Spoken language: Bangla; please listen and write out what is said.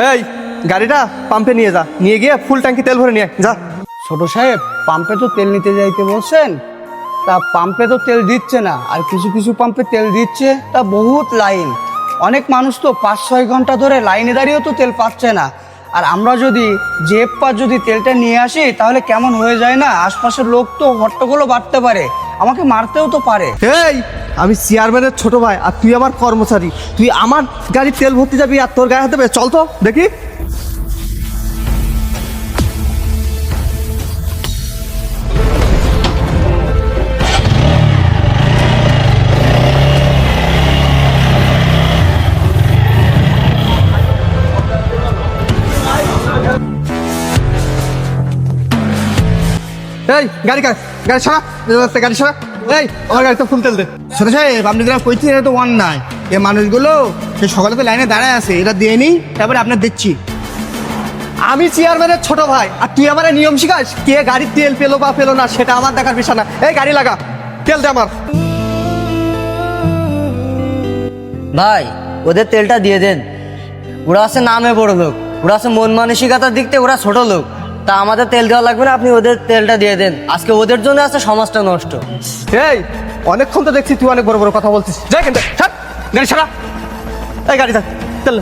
এই গাড়িটা পাম্পে নিয়ে যা, নিয়ে গিয়ে ফুল ট্যাঙ্কি তেল ভরে নিয়ে যা। ছোট সাহেব, পাম্পে তো তেল নিতে যাইতে বলছেন, তা পাম্পে তো তেল দিচ্ছে না, আর কিছু কিছু পাম্পে তেল দিচ্ছে, তা বহুত লাইন। অনেক মানুষ তো 5-6 ঘন্টা ধরে লাইনে দাঁড়িয়েও তো তেল পাচ্ছে না। আর আমরা যদি যদি তেলটা নিয়ে আসি তাহলে কেমন হয়ে যায় না, আশপাশের লোক তো হট্টগোলও বাড়তে পারে, আমাকে মারতেও তো পারে। এই আমি চেয়ারম্যানের ছোট ভাই আর তুই আমার কর্মচারী, তুই আমার গাড়ির তেল ভর্তি যাবি আর তোর গায়ে হাতে দেবে? চল তো দেখি। এই গাড়ি গাড়ি ছাড়া, গাড়ি ছাড়া। এই আমার গাড়িতে ফুল তেল দে। ছোট সাহেব, আপনি যেটা কইছেন এটা তো অন্যায়। এই মানুষগুলো সে সকালে তো লাইনে দাঁড়ায় আছে, এটা দিয়ে নিই, তারপরে আপনার দিচ্ছি। আমি চেয়ারম্যানের ছোট ভাই আর তুই আমার নিয়ম শিখাস? কে গাড়ির তেল পেলো বা পেলো না সেটা আমার দেখার বিষয় না। এই গাড়ি লাগা, তেল দে আমার। ভাই ওদের তেলটা দিয়ে দেন, ওরা আছে নামে বড় লোক, ওরা আছে মন মানসিকতার দিক থেকে ওরা ছোট লোক। তা আমাদের তেল দেওয়া লাগবে না, আপনি ওদের তেলটা দিয়ে দেন। আজকে ওদের জন্য আছে সমাজটা নষ্ট। এই অনেকক্ষণ তো দেখছি তুই অনেক বড় বড় কথা বলছিস, যাই কিন্তু গাড়ি ছাড়া। এই গাড়ি থাক, তেল